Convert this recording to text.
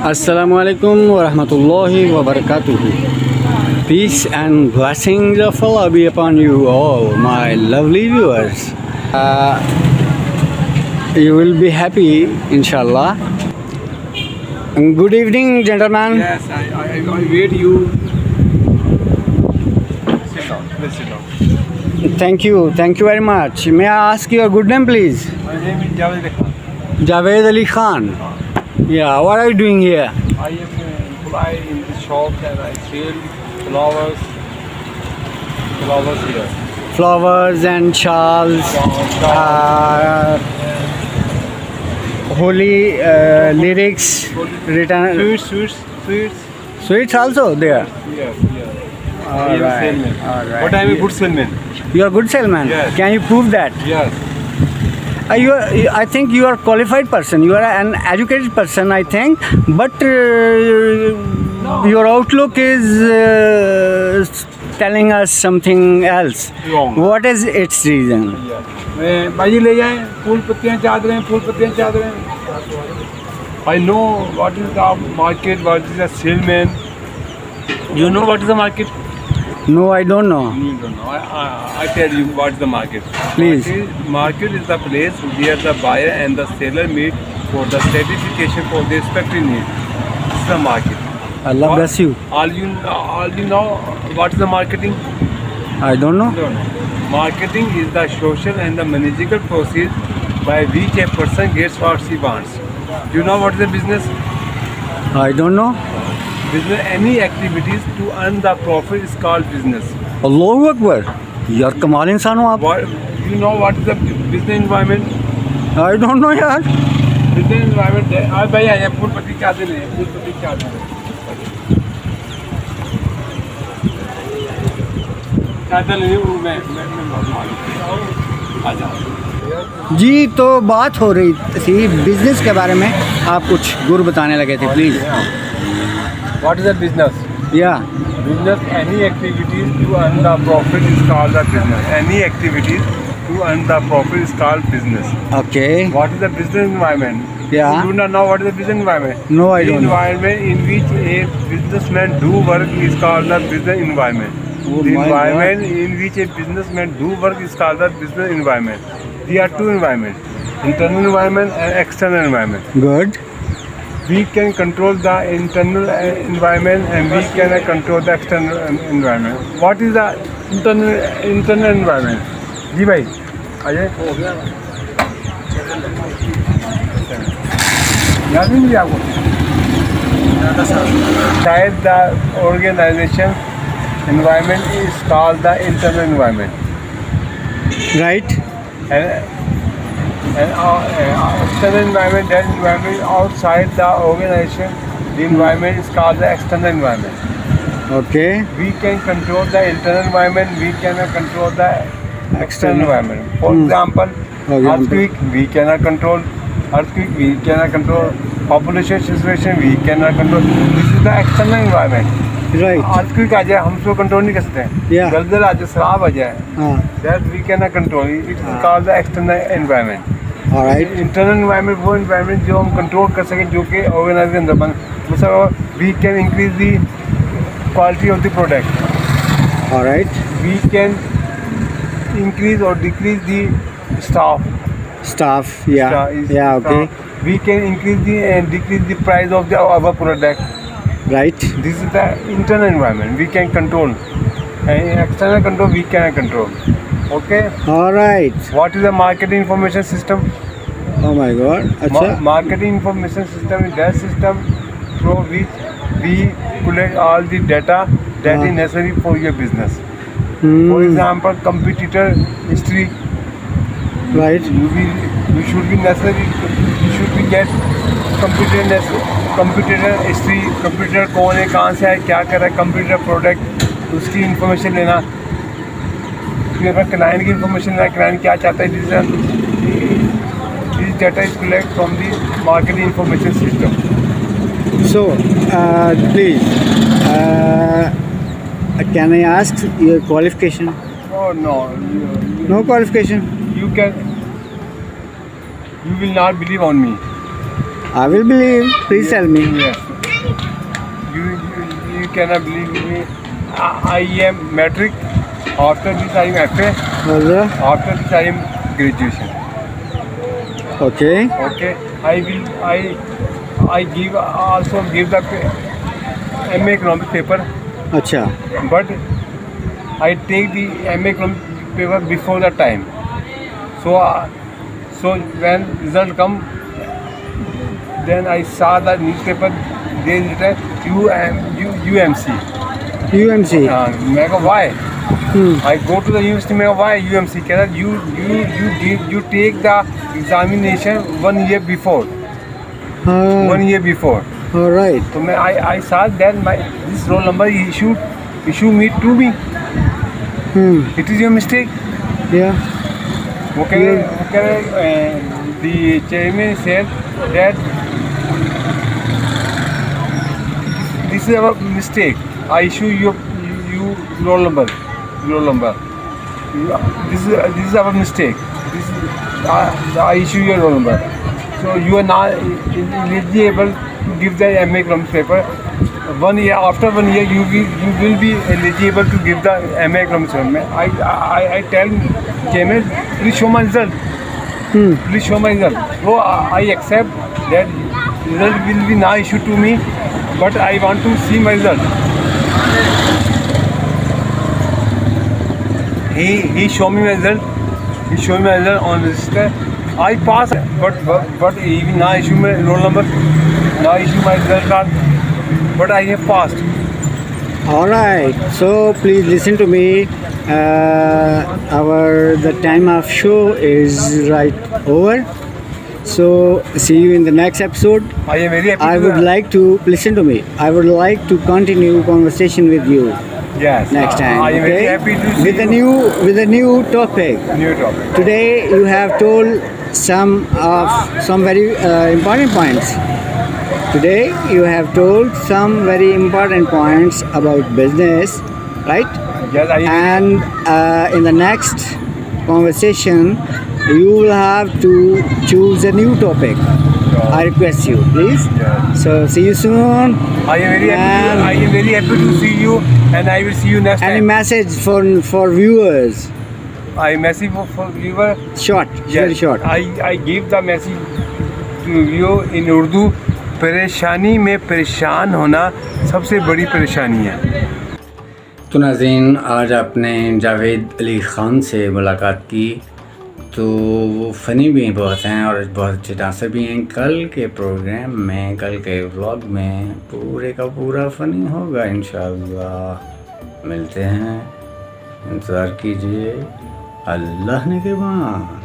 Assalamu alaikum wa rahmatullahi wa barakatuhu. Peace and blessings of Allah be upon you all, my lovely viewers. You will be happy, inshallah. Good evening, gentlemen. Yes, I wait you. Sit down. Please sit down. Thank you very much. May I ask your good name, please? My name is Javed Khan. Javed Ali Khan. Yeah, what are you doing here? I am employed in the shop and I sell flowers here. Flowers and shawls, holy lyrics written. Sweets also there. Yes. All I am a right, salesman. all right. But I am a good salesman. You are a good salesman. Yes. Can you prove that? Yes. I think you are a qualified person. You are an educated person, I think. But your outlook is telling us something else. Wrong. What is its reason? भाई ले जाएं फूल पत्तियां चादरें I know what is the market, what is the salesman. You know what is the market? No, I don't know. You don't know. I tell you what is the market. Please. Market is the place where the buyer and the seller meet for the satisfaction for their respective needs. This is the market. Allah bless you. All you know what is the marketing? I don't know. No. Marketing is the social and the managerial process by which a person gets what he wants. Do you know what is the business? I don't know. Business, any activities to earn the profit is called business. Allahu Akbar. यार कमाल इंसान हो आप. What, you know what is the business environment? I don't know यार. Business environment है. आज भाई आया फूल पत्ती चादर ले. चादर ले वो मैं आ जाओ. जी तो बात हो रही थी बिजनेस के बारे में. आप कुछ गुर बताने लगे थे please. What is the business? या Business, any activities to earn the profit is called the business. Any activities to earn the profit is called business. Okay. What is the business environment? Yeah. You do not know what is the business environment? No, I The don't know. environment in which a businessman do work is called the business environment. Oh The my environment in which a businessman do work is called the business environment. There are two environments, internal environment and external environment. Good. We can control the internal environment and we can control the external environment. What is the internal environment? जी भाई आइए. याद नहीं मुझे आपको? शायद the organization environment is called the internal environment. Right. And external environment, that environment outside the organization, the environment is called the external environment. Okay. We can control the internal environment, we cannot control the external environment. For example, earthquake, we cannot control earthquake, we cannot control population situation, we cannot control. This is the external environment. Right. Earthquake आ जाए हम उसको control नहीं कर सकते. Yeah. दलदल आ जाए, सराब आ जाए, हाँ. that we cannot control. It is called the external environment. All right. Internal environment वो इन्वायरमेंट जो हम कंट्रोल कर सकें जो कि ऑर्गेनाइज के अंदर बन. मतलब we can increase the quality of the product. All right. We can increase और decrease the staff. Staff. Yeah. Yeah. Okay. We can increase the and decrease the price of the our product. Right. This is the internal environment we can control. External control we can control. Okay. All right. What is the marketing information system? Oh my God. अच्छा. Marketing information system is that system through which we collect all the data that is necessary for your business. For example, competitor history. Right. You should be necessary. You should be get competitor history. Competitor कौन है, कहाँ से है, क्या कर रहा है, competitor product, उसकी information लेना. फिर अपना क्लाइंट की इन्फॉर्मेशन लेना, क्लाइंट क्या चाहता है. This data is collect from the marketing information system. So, please, can I ask your qualification? Oh no. No qualification. You will not believe on me. I will believe. Please tell me. Yes. you cannot believe me. I am matric. After this I am FA. Alright. After this I am graduation. Okay. Okay. I also give the MA economics paper, अच्छा. but I take the MA economics paper before the time. So when result come, then I saw the newspaper. They written UMC. UMC. मैं कहा why? I go to the university. मैं कहा why UMC? कहता you take the examination 1 year before. 1 year before. Alright. So I saw that this roll number issue me to me. It is your mistake. Yeah. वो कह रहे the chairman said that this is our mistake. I issue you roll number. This is our mistake. I issue your roll number. So you are not eligible to give the MA economics paper. 1 year after 1 year you will be eligible to give the MA economics paper. I tell chairman, please show my result. Please show my result. So I accept that result will be now issued to me, but I want to see my result. He show me my result. He show me my result on register. I pass, but he will now issue my roll number. Now issue my result card. But I have passed. Alright. So please listen to me. The time of show is right over. So see you in the next episode. I am very happy. I would like to listen to me. I would like to continue conversation with you Yes. next time. I am very happy to see with a new topic. new topic. Today you have told some very important points. Today you have told some very important points about business, right? Yes, And in the next conversation, you will have to choose a new topic. I request you, please. Yes. So see you soon. I am very happy. And I am very happy to see you, and I will see you next any time. message for viewers? I message for viewer. Short, very short. I give the message to you in Urdu. परेशानी में परेशान होना सबसे बड़ी परेशानी है। तो नाज़रीन, आज आपने जावेद अली ख़ान से मुलाकात की, तो वो फ़नी भी बहुत हैं और बहुत अच्छे डांसर भी हैं। कल के प्रोग्राम में, कल के व्लॉग में पूरे का पूरा फ़नी होगा इंशाअल्लाह। मिलते हैं, इंतज़ार कीजिए। अल्लाह ने के बाद।